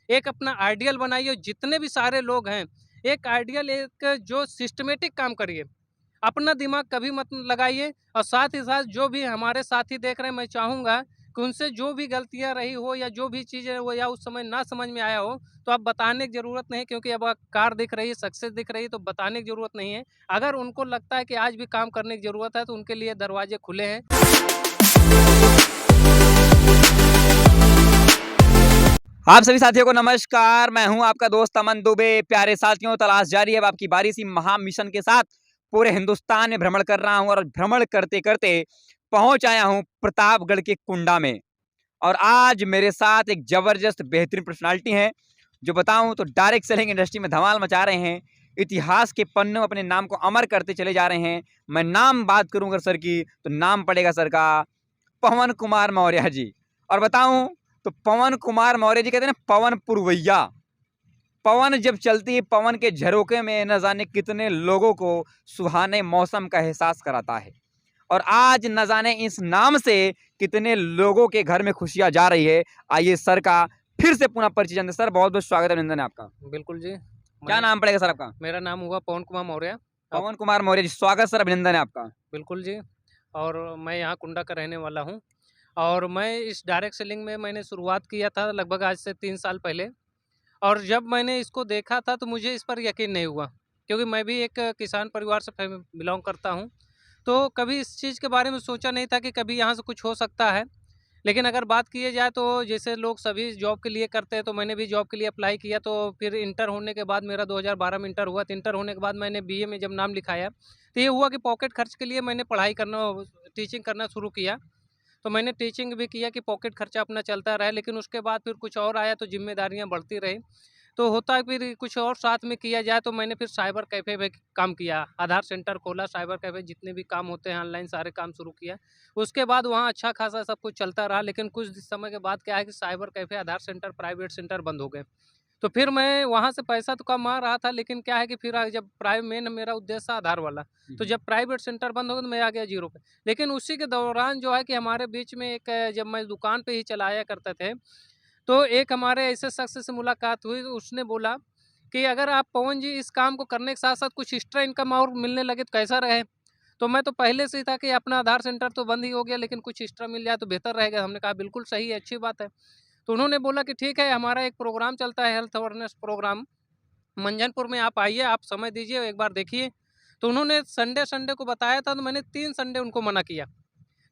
एक अपना आइडियल बनाइए, जितने भी सारे लोग हैं, एक आइडियल एक जो सिस्टमैटिक काम करिए। अपना दिमाग कभी मत लगाइए और साथ ही साथ जो भी हमारे साथी देख रहे हैं, मैं चाहूँगा कि उनसे जो भी गलतियाँ रही हो या जो भी चीज़ें वो या उस समय ना समझ में आया हो, तो अब बताने की ज़रूरत नहीं, क्योंकि अब कार दिख रही है, सक्सेस दिख रही है, तो बताने की ज़रूरत नहीं है। अगर उनको लगता है कि आज भी काम करने की ज़रूरत है, तो उनके लिए दरवाजे खुले हैं। आप सभी साथियों को नमस्कार। मैं हूं आपका दोस्त अमन दुबे। प्यारे साथियों, तलाश जारी है अब आपकी बारी सी महा मिशन के साथ। पूरे हिंदुस्तान में भ्रमण कर रहा हूं और भ्रमण करते करते पहुंच आया हूं प्रतापगढ़ के कुंडा में। और आज मेरे साथ एक जबरदस्त बेहतरीन पर्सनालिटी है, जो बताऊं तो डायरेक्ट सेलिंग इंडस्ट्री में धमाल मचा रहे हैं। इतिहास के पन्नों में अपने नाम को अमर करते चले जा रहे हैं। मैं नाम बात करूंगा सर की, तो नाम पड़ेगा सर का पवन कुमार मौर्य जी। और बताऊं तो पवन कुमार मौर्य जी कहते हैं ना, पवन पुरवैया। पवन जब चलती है, पवन के झरोके में न जाने कितने लोगों को सुहाने मौसम का एहसास कराता है। और आज न जाने इस नाम से कितने लोगों के घर में खुशियां जा रही है। आइए सर का फिर से पुनः परिचय जानते हैं। सर, बहुत बहुत स्वागत है, अभिनंदन है आपका। बिल्कुल जी, क्या मैं नाम पड़ेगा सर आपका? मेरा नाम हुआ पवन कुमार मौर्य। अब पवन कुमार मौर्य जी, स्वागत सर, अभिनंदन है आपका। बिल्कुल जी, और मैं यहाँ कुंडा का रहने वाला हूँ और मैं इस डायरेक्ट सेलिंग में मैंने शुरुआत किया था लगभग आज से 3 साल पहले। और जब मैंने इसको देखा था तो मुझे इस पर यकीन नहीं हुआ, क्योंकि मैं भी एक किसान परिवार से बिलोंग करता हूँ। तो कभी इस चीज़ के बारे में सोचा नहीं था कि कभी यहाँ से कुछ हो सकता है। लेकिन अगर बात किए जाए तो जैसे लोग सभी जॉब के लिए करते हैं, तो मैंने भी जॉब के लिए अप्लाई किया। तो फिर इंटर होने के बाद मेरा 2012 में इंटर हुआ, तो इंटर होने के बाद मैंने बीए में जब नाम लिखाया, तो ये हुआ कि पॉकेट खर्च के लिए मैंने पढ़ाई करना टीचिंग करना शुरू किया। तो मैंने टीचिंग भी किया कि पॉकेट खर्चा अपना चलता रहा, लेकिन उसके बाद फिर कुछ और आया तो ज़िम्मेदारियाँ बढ़ती रही। तो होता फिर कुछ और साथ में किया जाए, तो मैंने फिर साइबर कैफ़े में काम किया, आधार सेंटर खोला, साइबर कैफ़े जितने भी काम होते हैं ऑनलाइन सारे काम शुरू किया। उसके बाद वहाँ अच्छा खासा सब कुछ चलता रहा, लेकिन कुछ समय के बाद क्या है कि साइबर कैफ़े, आधार सेंटर, प्राइवेट सेंटर बंद हो गए। तो फिर मैं वहाँ से पैसा तो कमा रहा था, लेकिन क्या है कि फिर जब मेन मेरा उद्देश्य था आधार वाला, तो जब प्राइवेट सेंटर बंद हो गया तो मैं आ गया ज़ीरो पे। लेकिन उसी के दौरान जो है कि हमारे बीच में एक जब मैं दुकान पे ही चलाया करते थे, तो एक हमारे ऐसे शख्स से मुलाकात हुई, तो उसने बोला कि अगर आप पवन जी इस काम को करने के साथ-साथ कुछ एक्स्ट्रा इनकम और मिलने लगे तो कैसा रहे? तो मैं तो पहले से ही था कि अपना आधार सेंटर तो बंद ही हो गया, लेकिन कुछ एक्स्ट्रा मिल जाए तो बेहतर रहेगा। हमने कहा बिल्कुल सही है, अच्छी बात है। तो उन्होंने बोला कि ठीक है, हमारा एक प्रोग्राम चलता है, हेल्थ अवेयरनेस प्रोग्राम, मंझनपुर में आप आइए, आप समय दीजिए, एक बार देखिए। तो उन्होंने संडे को बताया था, तो मैंने 3 संडे उनको मना किया।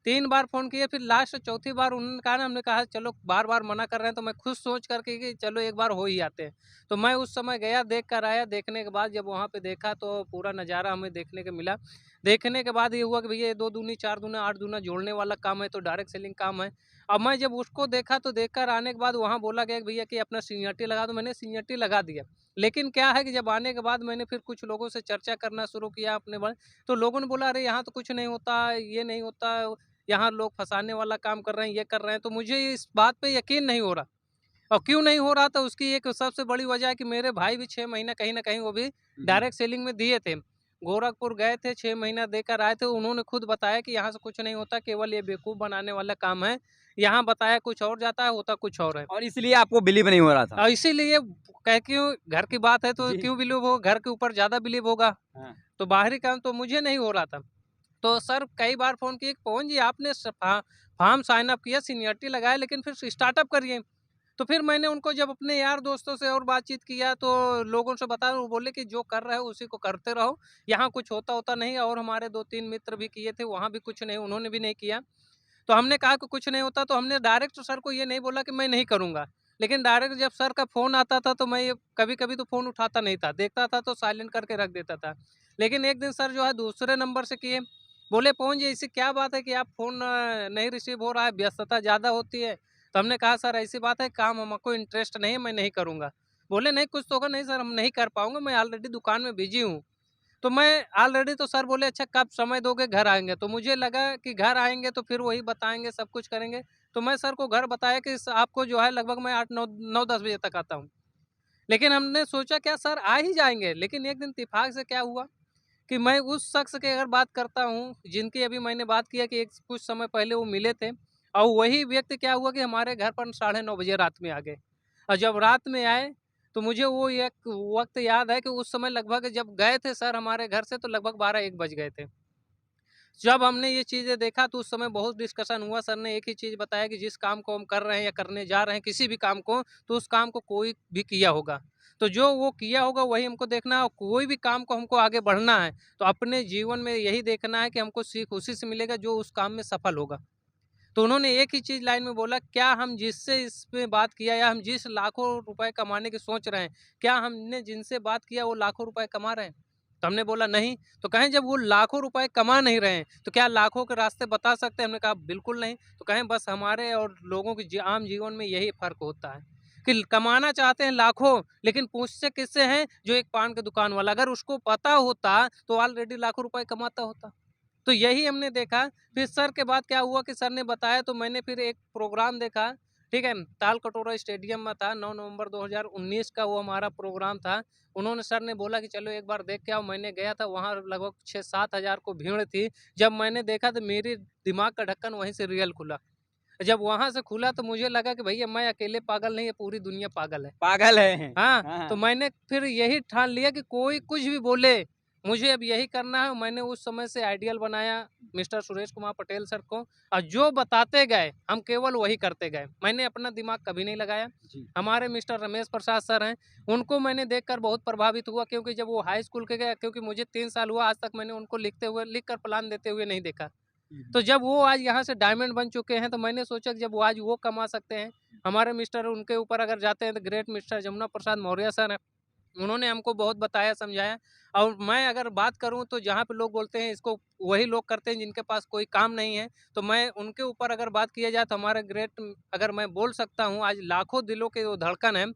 3 बार फ़ोन किए, फिर लास्ट चौथी बार उन्होंने कहा ना, हमने कहा चलो बार-बार मना कर रहे हैं, तो मैं खुद सोच कर के कि चलो एक बार हो ही आते हैं। तो मैं उस समय गया, देख कर आया, देखने के बाद जब वहाँ पे देखा तो पूरा नज़ारा हमें देखने को मिला। देखने के बाद ये हुआ कि भैया ये 2 दूनी 4 दूना 8 दूना जोड़ने वाला काम है, तो डायरेक्ट सेलिंग काम है। अब मैं जब उसको देखा तो देखकर आने के बाद वहाँ बोला गया कि भैया कि अपना सीनियरिटी लगा दो, मैंने सीनियरिटी लगा दिया। लेकिन क्या है कि जब आने के बाद मैंने फिर कुछ लोगों से चर्चा करना शुरू किया अपने बारे, तो लोगों ने बोला अरे यहाँ तो कुछ नहीं होता, ये नहीं होता, यहाँ लोग फँसाने वाला काम कर रहे हैं, ये कर रहे हैं। तो मुझे इस बात पे यकीन नहीं हो रहा, और क्यों नहीं हो रहा था उसकी एक सबसे बड़ी वजह है कि मेरे भाई भी 6 महीना कहीं न कहीं वो भी डायरेक्ट सेलिंग में दिए थे। गोरखपुर गए थे, 6 महीना देकर आए थे, उन्होंने खुद बताया कि यहाँ से कुछ नहीं होता, केवल ये बेवकूफ़ बनाने वाला काम है। यहाँ बताया कुछ और जाता है, होता कुछ और है। और इसलिए आपको बिलीव नहीं हो रहा था? इसीलिए कह क्यों घर की बात है तो जी। क्यों बिलीव हो, घर के ऊपर ज़्यादा बिलीव होगा। हाँ। तो बाहरी काम तो मुझे नहीं हो रहा था। तो सर कई बार फ़ोन किए, पवन जी आपने फॉर्म साइन अप किया, सीनियरिटी लगाया, लेकिन फिर स्टार्टअप करिए। तो फिर मैंने उनको जब अपने यार दोस्तों से और बातचीत किया, तो लोगों से बताया, वो बोले कि जो कर रहे हो उसी को करते रहो, यहाँ कुछ होता नहीं। और हमारे 2-3 मित्र भी किए थे, वहाँ भी कुछ नहीं, उन्होंने भी नहीं किया। तो हमने कहा कि कुछ नहीं होता, तो हमने डायरेक्ट सर को ये नहीं बोला कि मैं नहीं करूँगा। लेकिन डायरेक्ट जब सर का फ़ोन आता था तो मैं ये कभी-कभी तो फ़ोन उठाता नहीं था, देखता था तो साइलेंट करके रख देता था। लेकिन एक दिन सर जो है दूसरे नंबर से किए, बोले पवन जी ऐसी क्या बात है कि आप फ़ोन नहीं रिसीव हो रहा है, व्यस्तता ज़्यादा होती है? तो हमने कहा सर ऐसी बात है, काम हमको इंटरेस्ट नहीं है, मैं नहीं करूँगा। बोले नहीं कुछ तो होगा, नहीं सर हम नहीं कर पाऊँगा, मैं ऑलरेडी दुकान में बिज़ी हूँ। तो मैं ऑलरेडी, तो सर बोले अच्छा कब समय दोगे, घर आएँगे? तो मुझे लगा कि घर आएँगे तो फिर वही बताएँगे, सब कुछ करेंगे। तो मैं सर को घर बताया कि आपको जो है लगभग मैं 8-9 10 बजे तक आता हूँ। लेकिन हमने सोचा क्या सर आ ही जाएँगे, लेकिन एक दिन इत्तेफ़ाक से क्या हुआ कि मैं उस शख्स की अगर बात करता हूँ, जिनकी अभी मैंने बात किया कि एक कुछ समय पहले वो मिले थे, और वही व्यक्ति क्या हुआ कि हमारे घर पर साढ़े 9 बजे रात में आ गए। और जब रात में आए तो मुझे वो एक वक़्त याद है कि उस समय लगभग जब गए थे सर हमारे घर से तो लगभग 12-1 बज गए थे। जब हमने ये चीज़ें देखा तो उस समय बहुत डिस्कशन हुआ। सर ने एक ही चीज़ बताया कि जिस काम को हम कर रहे हैं या करने जा रहे हैं किसी भी काम को, तो उस काम को कोई भी किया होगा। तो जो वो किया होगा वही हमको देखना है और कोई भी काम को हमको आगे बढ़ना है, तो अपने जीवन में यही देखना है कि हमको सीख उसी से मिलेगा जो उस काम में सफल होगा। तो उन्होंने एक ही चीज़ लाइन में बोला, क्या हम जिससे इस पे बात किया या हम जिस लाखों रुपए कमाने की सोच रहे हैं, क्या हमने जिनसे बात किया वो लाखों रुपए कमा रहे हैं? तो हमने बोला नहीं। तो कहें जब वो लाखों रुपए कमा नहीं रहे हैं, तो क्या लाखों के रास्ते बता सकते हैं? हमने कहा बिल्कुल नहीं। तो कहें बस हमारे और लोगों के आम जीवन में यही फ़र्क होता है कि कमाना चाहते हैं लाखों, लेकिन पूछते किससे हैं? जो एक पान की दुकान वाला। अगर उसको पता होता तो ऑलरेडी लाखों रुपए कमाता होता। तो यही हमने देखा। फिर सर के बाद क्या हुआ कि सर ने बताया तो मैंने फिर एक प्रोग्राम देखा, ठीक है? ताल कटोरा स्टेडियम में था, 9 नवंबर 2019 का वो हमारा प्रोग्राम था। उन्होंने सर ने बोला कि चलो एक बार देख के आओ। मैंने गया था, वहाँ लगभग 6-7 हज़ार को भीड़ थी। जब मैंने देखा तो मेरे दिमाग का ढक्कन वहीं से रियल खुला। जब वहाँ से खुला तो मुझे लगा कि भैया मैं अकेले पागल नहीं, ये पूरी दुनिया पागल है। पागल है। हाँ, हाँ, तो मैंने फिर यही ठान लिया कि कोई कुछ भी बोले, मुझे अब यही करना है। मैंने उस समय से आइडियल बनाया मिस्टर सुरेश कुमार पटेल सर को और जो बताते गए, हम केवल वही करते गए। मैंने अपना दिमाग कभी नहीं लगाया। जी। हमारे मिस्टर रमेश प्रसाद सर हैं, उनको मैंने देखकर बहुत प्रभावित हुआ क्योंकि जब वो हाई स्कूल के गए क्योंकि मुझे 3 साल हुआ, आज तक मैंने उनको लिख कर प्लान देते हुए नहीं देखा। तो जब वो आज यहाँ से डायमंड बन चुके हैं, तो मैंने सोचा कि जब वो आज वो कमा सकते हैं, हमारे मिस्टर उनके ऊपर अगर जाते हैं तो great mister Jamuna Prasad Maurya sir हैं। उन्होंने हमको बहुत बताया, समझाया और मैं अगर बात करूँ तो जहाँ पे लोग बोलते हैं इसको वही लोग करते हैं जिनके पास कोई काम नहीं है, तो मैं उनके ऊपर अगर बात किया जाए तो हमारे ग्रेट अगर मैं बोल सकता हूँ आज लाखों दिलों के वो धड़कन है,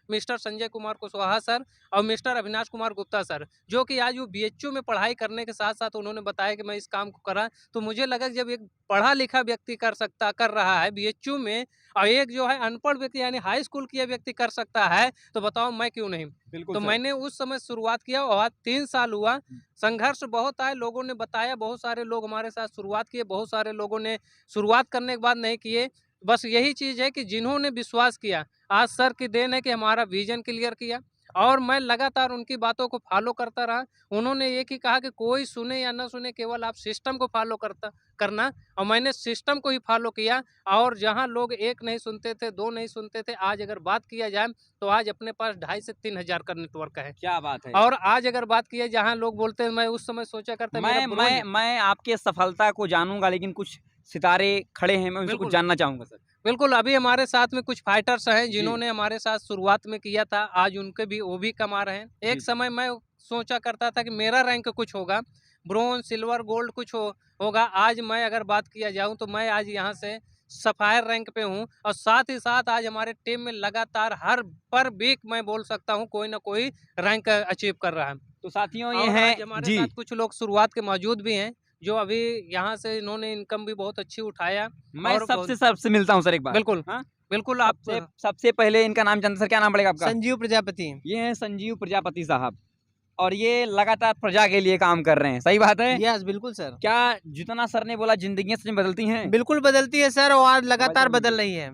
मिस्टर संजय कुमार कुशवाहा सर और मिस्टर अविनाश कुमार गुप्ता सर, जो कि आज वो बीएचयू में पढ़ाई करने के साथ-साथ उन्होंने बताया कि मैं इस काम को करा, तो मुझे लगा कि जब एक पढ़ा-लिखा व्यक्ति कर रहा है बीएचयू में और एक जो है अनपढ़ व्यक्ति यानी हाई स्कूल किया व्यक्ति कर सकता है, तो बताओ मैं क्यों नहीं? बिल्कुल तो सर। मैंने उस समय शुरुआत किया और आज 3 साल हुआ। संघर्ष बहुत आए, लोगों ने बताया, बहुत सारे लोग हमारे साथ शुरुआत किए, बहुत सारे लोगों ने शुरुआत करने के बाद नहीं किए। बस यही चीज़ है कि जिन्होंने विश्वास किया, आज सर की देन है कि हमारा विज़न क्लियर किया और मैं लगातार उनकी बातों को फ़ॉलो करता रहा। उन्होंने एक ही कहा कि कोई सुने या ना सुने, केवल आप सिस्टम को फ़ॉलो करना और मैंने सिस्टम को ही फ़ॉलो किया और जहाँ लोग 1 नहीं सुनते थे, 2 नहीं सुनते थे, आज अगर बात किया जाए तो आज अपने पास 2.5 से 3 हज़ार का नेटवर्क है। क्या बात है। और आज अगर बात की जाए जहाँ लोग बोलते हैं, मैं उस समय सोचा करता मेरा मैं ब्रो ही मैं मैं आपके सफलता को जानूँगा लेकिन कुछ सितारे खड़े हैं, मैं उनसे कुछ बिल्कुल। जानना चाहूँगा सर। बिल्कुल, अभी हमारे साथ में कुछ फाइटर्स हैं जी। जिन्होंने हमारे साथ शुरुआत में किया था, आज उनके भी वो भी कमा रहे हैं। जी। एक समय मैं सोचा करता था कि मेरा रैंक कुछ होगा, ब्रोंज़, सिल्वर, गोल्ड कुछ होगा। आज मैं अगर बात किया जाऊँ तो मैं आज यहाँ से सफ़ायर रैंक पे हूँ और साथ ही साथ आज हमारे टीम में लगातार हर पर वीक मैं बोल सकता हूँ कोई न कोई रैंक अचीव कर रहा है। तो साथियों ये और हैं आज हमारे जी। साथ कुछ लोग शुरुआत के मौजूद भी हैं, जो अभी यहाँ से इन्होंने इनकम भी बहुत अच्छी उठाया मैं और बहुत सबसे मिलता हूँ सर एक बार। बिल्कुल, हाँ? बिल्कुल आप सबसे सबसे पहले इनका नाम जानते सर, क्या नाम पड़ेगा आपका? संजीव प्रजापति। ये हैं संजीव प्रजापति साहब और ये लगातार प्रजा के लिए काम कर रहे हैं, सही बात है? यस, बिल्कुल सर। क्या जितना सर ने बोला ज़िंदगियाँ सच में बदलती हैं? बिल्कुल बदलती है सर और आज लगातार मोबाइल बदल रही है।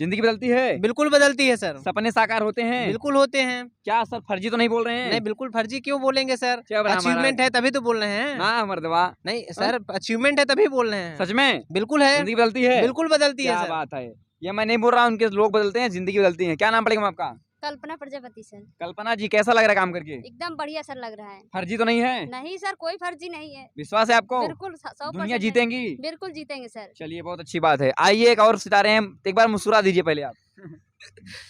ज़िंदगी बदलती है? बिल्कुल बदलती है सर। सपने साकार होते हैं? बिल्कुल होते हैं। क्या सर फर्जी तो नहीं बोल रहे हैं? नहीं, बिल्कुल फर्जी क्यों बोलेंगे सर? क्या बना हमारा? अचीवमेंट है तभी तो बोल रहे हैं। ना मर्दवा। नहीं सर, अचीवमेंट है तभी बोल रहे हैं। सच में? बिल्कुल है। ज़िंदगी बदलती है? बिल्कुल बदलती है क्या सर। बात है। ये मैं नहीं बोल रहा हूँ उनके लोग बदलते हैं, ज़िंदगी बदलती है। क्या नाम पड़ेगा मैम आपका? कल्पना प्रजापति सर। कल्पना जी कैसा लग रहा है काम करके? एकदम बढ़िया सर लग रहा है। फर्जी तो नहीं है? नहीं सर, कोई फर्जी नहीं है। विश्वास है आपको? बिल्कुल 100% दुनिया है। जीतेंगी? बिल्कुल जीतेंगे सर। चलिए बहुत अच्छी बात है। आइए एक और सितारे हैं, एक बार मुस्कुरा दीजिए पहले आप।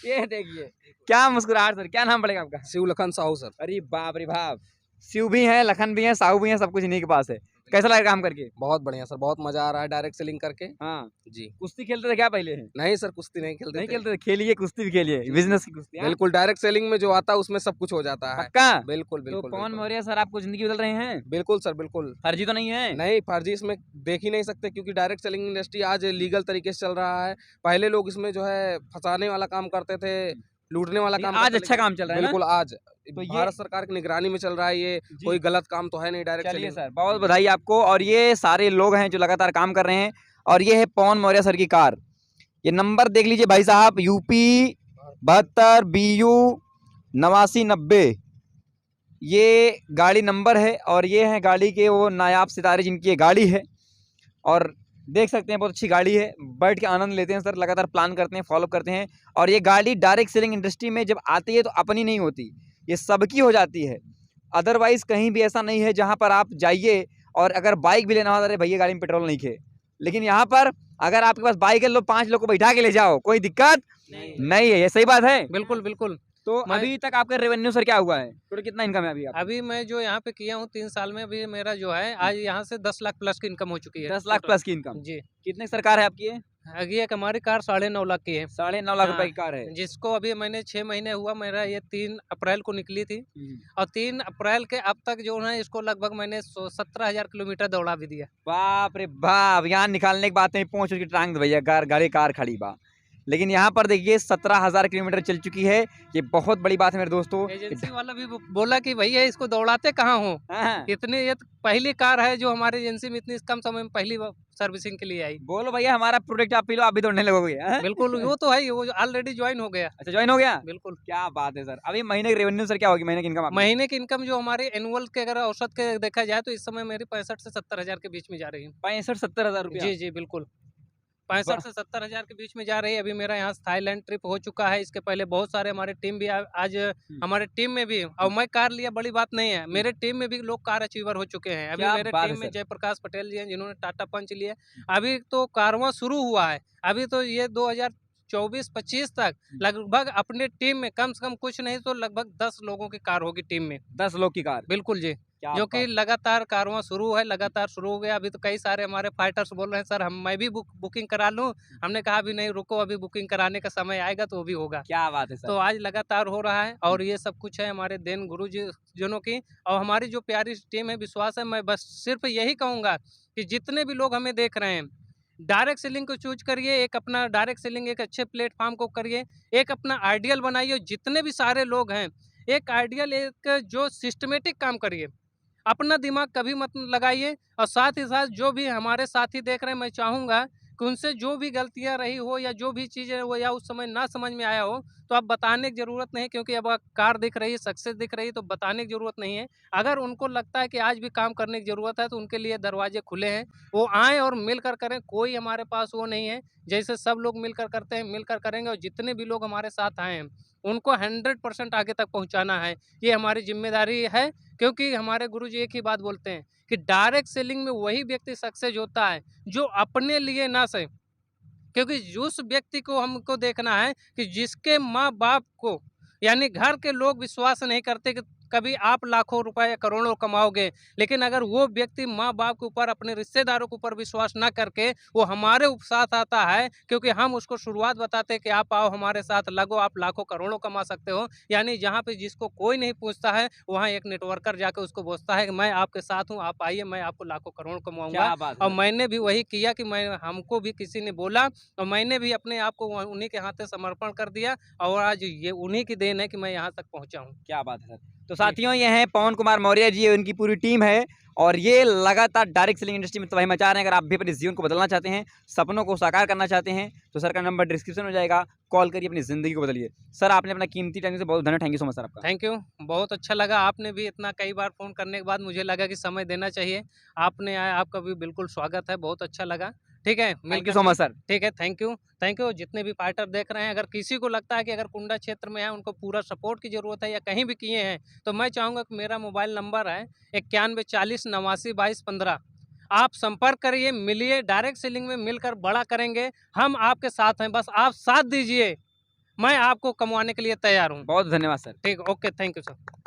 ये देखिए, क्या मुस्कुराहट सर, क्या नाम पड़ेगा आपका? शिव लखन साहू सर। अरे बाप रे बाप! शिव भी हैं, लखन भी हैं, साहू भी हैं, सब कुछ इन्हीं के पास है। कैसा लगा काम करके? बहुत बढ़िया सर, बहुत मजा आ रहा है डायरेक्ट सेलिंग करके। हाँ, जी। कुश्ती खेलते थे क्या पहले? नहीं सर, कुश्ती नहीं खेलते नहीं थे। खेलते थे, खेलिए कुश्ती भी खेलिए, बिजनेस की कुश्ती। हाँ? बिल्कुल डायरेक्ट सेलिंग में जो आता है उसमें सब कुछ हो जाता है। पक्का? बिल्कुल तो बिल्कुल पवन बिल्कुल। मौर्य सर आपको जिंदगी बदल रहे हैं? बिल्कुल सर, बिल्कुल। फर्जी तो नहीं है? नहीं, फर्जी इसमें देख ही नहीं सकते क्योंकि डायरेक्ट सेलिंग इंडस्ट्री आज लीगल तरीके से चल रहा है। पहले लोग इसमें जो है फंसाने वाला काम करते थे, लूटने वाला लेकिन काम आज करते थे, अच्छा काम चल रहा है ना? बिल्कुल आज तो ये- भारत सरकार की निगरानी में चल रहा है ये, जी। कोई गलत काम तो है नहीं डायरेक्ट चलिए सेलिंग। सर, बहुत बधाई आपको। और ये सारे लोग हैं जो लगातार काम कर रहे हैं और ये है पवन मौर्य सर की कार। ये नंबर देख लीजिए भाई साहब, यूपी 72 BU 8990 ये गाड़ी नंबर है और ये है गाड़ी के वो नायाब सितारे जिनकी ये गाड़ी है। और देख सकते हैं बहुत अच्छी गाड़ी है, बैठ के आनंद लेते हैं सर, लगातार प्लान करते हैं, फॉलो करते हैं। और ये गाड़ी डायरेक्ट सेलिंग इंडस्ट्री में जब आती है तो अपनी नहीं होती, ये सबकी हो जाती है। अदरवाइज़ कहीं भी ऐसा नहीं है जहाँ पर आप जाइए और अगर बाइक भी लेना हो, अरे भैया गाड़ी में पेट्रोल नहीं खे, लेकिन यहाँ पर अगर आपके पास बाइक है, लो 5 लोग को बैठा के ले जाओ, कोई दिक्कत नहीं है। ये सही बात है। बिल्कुल, बिल्कुल। तो मैं- अभी तक आपका रेवेन्यू सर क्या हुआ है, टोटल कितना इनकम है अभी आप? अभी मैं जो यहाँ पे किया हूँ 3 साल में, अभी मेरा जो है आज यहाँ से 10 लाख प्लस की इनकम हो चुकी है। 10 लाख टोटल। प्लस की इनकम। जी। कितने की सरकार है आपकी ये? ये एक हमारी कार 9.5 लाख की है। 9.5 लाख रुपए हाँ, की कार है। जिसको अभी मैंने 6 महीने हुआ, मेरा ये 3 अप्रैल को निकली थी और 3 अप्रैल के अब तक जो है इसको लगभग मैंने 17,000 किलोमीटर दौड़ा भी दिया। बाप रे बाप, यहाँ निकालने की बात नहीं, पहुँच उसकी टांग दो भैया, कार खड़ी बा। लेकिन यहाँ पर देखिए 17,000 किलोमीटर चल चुकी है, ये बहुत बड़ी बात है मेरे दोस्तों। एजेंसी वाला भी बोला कि भैया इसको दौड़ाते कहाँ हो, हाँ, इतने ये तो पहली कार है जो हमारी एजेंसी में इतनी कम समय में पहली सर्विसिंग के लिए आई। बोलो भैया हमारा प्रोडक्ट आप पी लो, आप भी दौड़ने लगोगे। हाँ? बिल्कुल, वो तो है ही, वो ऑलरेडी ज्वाइन हो गया। अच्छा, ज्वाइन हो गया। बिल्कुल। क्या बात है सर। अभी महीने की रेवेन्यू सर क्या होगी, महीने की इनकम आपकी? महीने की इनकम जो हमारी एनुअल के अगर औसत के देखा जाए तो इस समय मेरी 65 से 70 हजार के बीच में जा रही है। 65-70 हजार रुपया। जी जी बिल्कुल, 65 से 70 हजार के बीच में जा रही है। अभी मेरा यहाँ थाईलैंड ट्रिप हो चुका है, इसके पहले बहुत सारे हमारे टीम भी आज हमारे टीम में भी, और मैं कार लिया बड़ी बात नहीं है, मेरे टीम में भी लोग कार अचीवर हो चुके हैं। अभी क्या मेरे बात टीम है में सर। जयप्रकाश पटेल जी हैं जिन्होंने टाटा पंच लिया। अभी तो कारवां शुरू हुआ है, अभी तो ये 2024-25 तक लगभग अपने टीम में कम से कम कुछ नहीं तो लगभग 10 लोगों की कार होगी टीम में। 10 लोग की कार। बिल्कुल जी, क्या जो कि बात। लगातार कारवां शुरू है, लगातार शुरू हो गया। अभी तो कई सारे हमारे फाइटर्स बोल रहे हैं सर मैं भी बुकिंग करा लूं। हमने कहा अभी नहीं, रुको, अभी बुकिंग कराने का समय आएगा तो वो भी होगा। क्या बात है तो सर। आज लगातार हो रहा है और ये सब कुछ है हमारे देन गुरु जी जनों की और हमारी जो प्यारी टीम है। विश्वास है, मैं बस सिर्फ यही कहूँगा कि जितने भी लोग हमें देख रहे हैं, डायरेक्ट सेलिंग को चूज करिए, एक अपना डायरेक्ट सेलिंग एक अच्छे प्लेटफॉर्म को करिए, एक अपना आइडियल बनाइए। जितने भी सारे लोग हैं, एक आइडियल, एक जो सिस्टमेटिक काम करिए, अपना दिमाग कभी मत लगाइए। और साथ ही साथ जो भी हमारे साथी देख रहे हैं, मैं चाहूँगा कि उनसे जो भी गलतियाँ रही हो या जो भी चीज़ें वो या उस समय ना समझ में आया हो तो अब बताने की ज़रूरत नहीं, क्योंकि अब कार दिख रही है, सक्सेस दिख रही है, तो बताने की ज़रूरत नहीं है। अगर उनको लगता है कि आज भी काम करने की ज़रूरत है तो उनके लिए दरवाजे खुले हैं, वो आएँ और मिलकर करें। कोई हमारे पास वो नहीं है, जैसे सब लोग मिलकर करते हैं मिलकर करेंगे। और जितने भी लोग हमारे साथ आए हैं उनको 100% आगे तक पहुँचाना है, ये हमारी जिम्मेदारी है। क्योंकि हमारे गुरुजी एक ही बात बोलते हैं कि डायरेक्ट सेलिंग में वही व्यक्ति सक्सेस होता है जो अपने लिए ना सहे। क्योंकि उस व्यक्ति को हमको देखना है कि जिसके माँ बाप को यानी घर के लोग विश्वास नहीं करते कि कभी आप लाखों रुपए या करोड़ों कमाओगे, लेकिन अगर वो व्यक्ति माँ बाप के ऊपर, अपने रिश्तेदारों के ऊपर विश्वास ना करके वो हमारे साथ आता है, क्योंकि हम उसको शुरुआत बताते हैं कि आप आओ हमारे साथ लगो, आप लाखों करोड़ों कमा सकते हो। यानी जहाँ पे जिसको कोई नहीं पूछता है वहाँ एक नेटवर्कर जाके उसको बोलता है कि मैं आपके साथ हूँ, आप आइए, मैं आपको लाखों करोड़ कमाऊंगा। क्या बात है और सर। मैंने भी वही किया कि मैं हमको भी किसी ने बोला और मैंने भी अपने आप को उन्हीं के हाथ समर्पण कर दिया और आज ये उन्हीं की देन है कि मैं यहाँ तक पहुँचा हूँ। क्या बात है सर। तो साथियों ये हैं पवन कुमार मौर्य जी, उनकी पूरी टीम है और ये लगातार डायरेक्ट सेलिंग इंडस्ट्री में तबाही मचा रहे हैं। अगर आप भी अपने जीवन को बदलना चाहते हैं, सपनों को साकार करना चाहते हैं तो सर का नंबर डिस्क्रिप्शन में जाएगा, कॉल करिए, अपनी ज़िंदगी को बदलिए। सर आपने अपना कीमती टाइम से बहुत धन्यवाद, thank you so much sir आपका। थैंक यू, बहुत अच्छा लगा। आपने भी इतना कई बार फ़ोन करने के बाद मुझे लगा कि समय देना चाहिए। आपने आया, आपका भी बिल्कुल स्वागत है, बहुत अच्छा लगा। ठीक है, thank you so much sir. ठीक है, थैंक यू, थैंक यू। जितने भी फाइटर देख रहे हैं, अगर किसी को लगता है कि अगर कुंडा क्षेत्र में है उनको पूरा सपोर्ट की ज़रूरत है या कहीं भी किए हैं, तो मैं चाहूँगा कि मेरा मोबाइल नंबर है 91 40 89 22 15। आप संपर्क करिए, मिलिए, डायरेक्ट सेलिंग में मिलकर बड़ा करेंगे। हम आपके साथ हैं, बस आप साथ दीजिए, मैं आपको कमवाने के लिए तैयार हूँ। बहुत धन्यवाद सर। ठीक, ओके, थैंक यू सर।